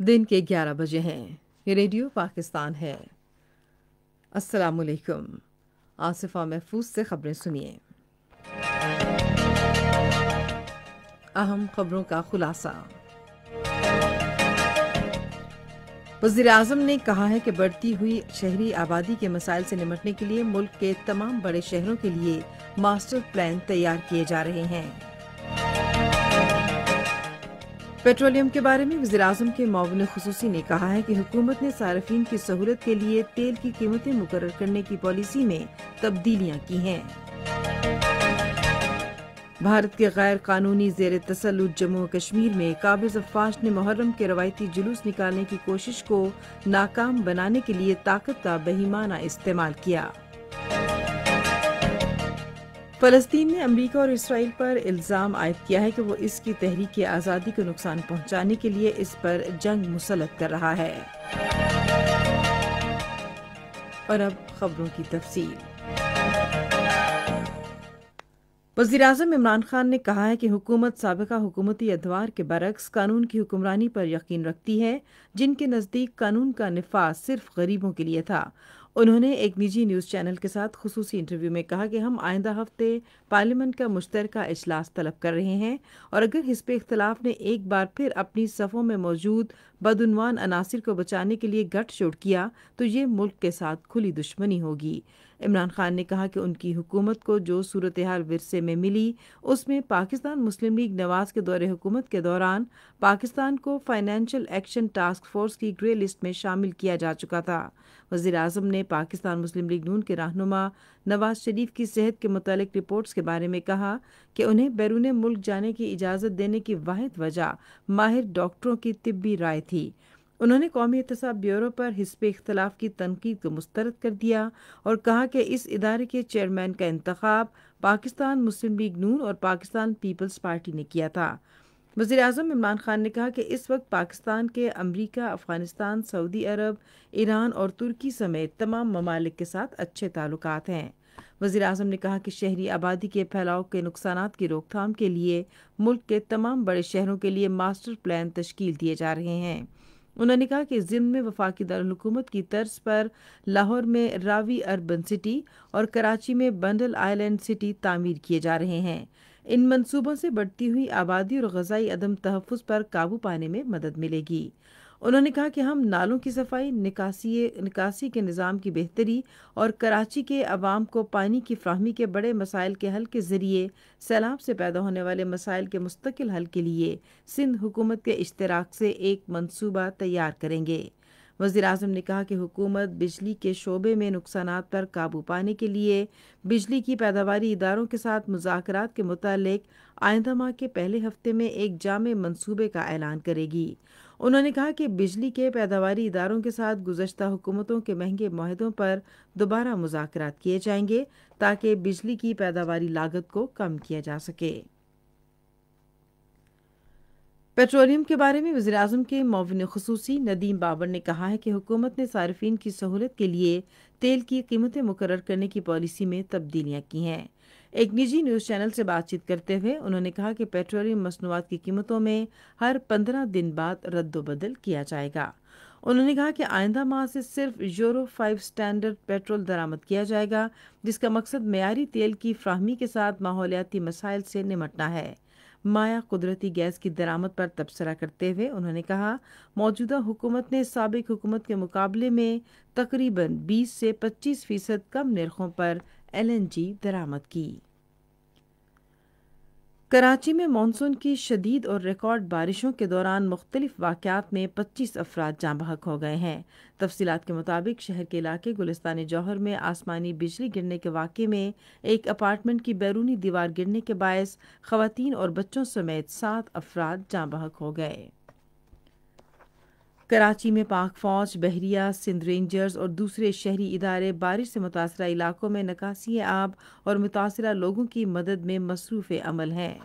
दिन के 11 बजे हैं। ये रेडियो पाकिस्तान है। अस्सलाम वालेकुम। आसिफा महफूज से खबरें सुनिए। अहम खबरों का खुलासा। वज़ीर आज़म ने कहा है कि बढ़ती हुई शहरी आबादी के मसाइल से निपटने के लिए मुल्क के तमाम बड़े शहरों के लिए मास्टर प्लान तैयार किए जा रहे हैं। पेट्रोलियम के बारे में वज़ीर आज़म के मुआविन ख़ुसूसी ने कहा है कि हुकूमत ने सार्फिन की सहूलत के लिए तेल की कीमतें मुकर्रर करने की पॉलिसी में तब्दीलियां की हैं। भारत के गैर कानूनी ज़ेर तसल्लुत जम्मू और कश्मीर में काबिज़ अफ़वाज ने मुहर्रम के रवायती जुलूस निकालने की कोशिश को नाकाम बनाने के लिए ताकत का बेईमाना इस्तेमाल किया। फ़लस्तीन ने अमरीका और इसराइल पर इल्ज़ाम आयद किया है कि वो इसकी तहरीक आज़ादी को नुकसान पहुंचाने के लिए इस पर जंग मुसल्लत कर रहा है। और अब खबरों की तफसील। वज़ीर आज़म इमरान खान ने कहा है कि हुकूमत साबिका हुकूमती अदवार के बरक्स कानून की हुक्मरानी पर यकीन रखती है, जिनके नज़दीक कानून का निफाज सिर्फ गरीबों के लिए था। उन्होंने एक निजी न्यूज़ चैनल के साथ खुसूसी इंटरव्यू में कहा कि हम आइंदा हफ्ते पार्लियामेंट का मुश्तरका इजलास तलब कर रहे हैं और अगर हिस्ब इख्तलाफ ने एक बार फिर अपनी सफ़ों में मौजूद बदउनवान अनासिर को बचाने के लिए गठजोड़ किया तो ये मुल्क के साथ खुली दुश्मनी होगी। इमरान खान ने कहा कि उनकी हुकूमत को जो सूरत हाल विरसे में मिली उसमें पाकिस्तान मुस्लिम लीग नवाज के दौरे हुकूमत के दौरान पाकिस्तान को फाइनेंशियल एक्शन टास्क फोर्स की ग्रे लिस्ट में शामिल किया जा चुका था। वज़ीर आज़म ने पाकिस्तान मुस्लिम लीग नून के रहनुमा नवाज शरीफ की सेहत के मुतालिक रिपोर्ट्स के बारे में कहा कि उन्हें बैरून मुल्क जाने की इजाज़त देने की वाहिद वजह माहिर डॉक्टरों की तिब्बी राय थी। उन्होंने कौमी एहतसाब ब्यूरो पर हिस्ब इख्तलाफ की तनकीद को मुस्तरद कर दिया और कहा कि इस इदारे के चेयरमैन का इंतखाब पाकिस्तान मुस्लिम लीग नून और पाकिस्तान पीपल्स पार्टी ने किया था। वज़ीर आज़म इमरान खान ने कहा कि इस वक्त पाकिस्तान के अमरीका, अफ़गानिस्तान, सऊदी अरब, ईरान और तुर्की समेत तमाम ममालिक के साथ अच्छे ताल्लुकात हैं। वज़ीर आज़म ने कहा कि शहरी आबादी के फैलाव के नुकसानात की रोकथाम के लिए मुल्क के तमाम बड़े शहरों के लिए मास्टर प्लान तश्कील दिए जा रहे हैं। उन्होंने कहा कि ज़िम्न में वफाकी दारुल-हुकूमत की तर्ज पर लाहौर में रावी अर्बन सिटी और कराची में बंडल आइलैंड सिटी तामीर किए जा रहे हैं। इन मंसूबों से बढ़ती हुई आबादी और ग़ज़ाई अदम तहफ़्फ़ुज़ पर काबू पाने में मदद मिलेगी। उन्होंने कहा कि हम नालों की सफाई, निकासी के निज़ाम की बेहतरी और कराची के अवाम को पानी की फ़राहमी के बड़े मसाइल के हल के ज़रिए सैलाब से पैदा होने वाले मसाइल के मुस्तकिल हल के लिए सिंध हुकूमत के इश्तराक से एक मंसूबा तैयार करेंगे। वज़ीर आज़म ने कहा कि हुकूमत बिजली के शोबे में नुकसानात पर काबू पाने के लिए बिजली की पैदावारी इदारों के साथ मुज़ाकरात के मुतालिक आइंदा माह के पहले हफ्ते में एक जामे मंसूबे का ऐलान करेगी। उन्होंने कहा कि बिजली के पैदावारी इदारों के साथ गुज़श्ता हुकूमतों के महंगे मुआहदों पर दोबारा मुज़ाकरात किए जाएंगे ताकि बिजली की पैदावारी लागत को कम किया जा सके। पेट्रोलियम के बारे में वज़ीर आज़म के मुआविन ख़ुसूसी नदीम बाबर ने कहा है कि हुकूमत ने सार्फिन की सहूलत के लिए तेल की कीमतें मुकर्रर करने की पॉलिसी में तब्दीलियां की हैं। एक निजी न्यूज़ चैनल से बातचीत करते हुए उन्होंने कहा कि पेट्रोलियम मसनूआत की कीमतों में हर 15 दिन बाद रद्दोबदल किया जाएगा। उन्होंने कहा कि आइंदा माह से सिर्फ यूरो 5 स्टैंडर्ड पेट्रोल दरामद किया जाएगा, जिसका मकसद मेयारी तेल की फ्राहमी के साथ माहौलियाती मसाइल से निमटना है। माया कुदरती गैस की दरामद पर तबसरा करते हुए उन्होंने कहा, मौजूदा हुकूमत ने साबिक हुकूमत के मुकाबले में तकरीबन 20 से 25% कम निर्खों पर LNG दरामद की। कराची में मानसून की शदीद और रिकॉर्ड बारिशों के दौरान मुख्तलिफ वाक़यात में 25 अफराद जाँ बहक हो गए हैं। तफसीलात के मुताबिक शहर के इलाके गुलिस्तान जौहर में आसमानी बिजली गिरने के वाक़े में एक अपार्टमेंट की बैरूनी दीवार गिरने के बायस ख़वातीन और बच्चों समेत 7 अफराद जाँ बहक हो गए। कराची में पाक फौज, बहरिया, सिंध रेंजर्स और दूसरे शहरी इदारे बारिश से मुतासरा इलाकों में निकासी आब और मुतासरा लोगों की मदद में मसरूफ़ अमल हैं।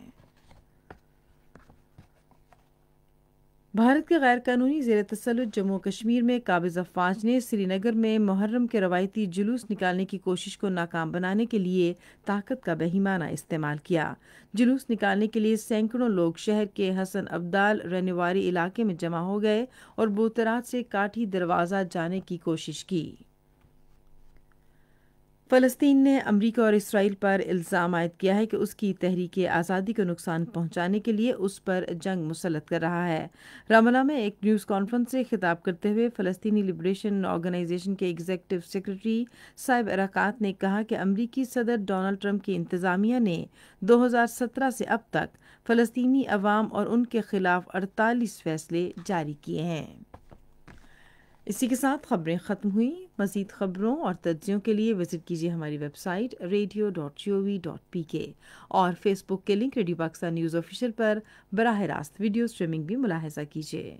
بھارت کے غیر قانونی زیر تسلط جموں و کشمیر میں قابض افواج نے سری نگر میں محرم کے روایتی جلوس نکالنے کی کوشش کو ناکام بنانے کے لیے طاقت کا بہیمانہ استعمال کیا۔ جلوس نکالنے کے لیے سینکڑوں لوگ شہر کے حسن ابدال رنواری علاقے میں جمع ہو گئے اور بوترات سے کاٹھی دروازہ جانے کی کوشش کی۔ فلسطین نے امریکہ اور اسرائیل پر الزام عائد کیا ہے کہ اس کی تحریک آزادی کو نقصان پہنچانے کے لیے اس پر جنگ مسلط کر رہا ہے۔ رام اللہ میں ایک نیوز کانفرنس سے خطاب کرتے ہوئے فلسطینی لبریشن آرگنائزیشن کے ایگزیکٹو سیکرٹری صاحب ارکات نے کہا کہ امریکی صدر ڈونلڈ ٹرمپ کی انتظامیہ نے 2017 سے اب تک فلسطینی عوام اور ان کے خلاف 48 فیصلے جاری کیے ہیں۔ اسی کے ساتھ خبریں ختم ہوئیں۔ مزید خبروں اور تجزیوں کے لیے وزٹ کیجیے ہماری ویب سائٹ radio.gov.pk اور فیس بک کے link radio Pakistan news official پر براہ راست ویڈیو سٹریمنگ بھی ملاحظہ کیجیے۔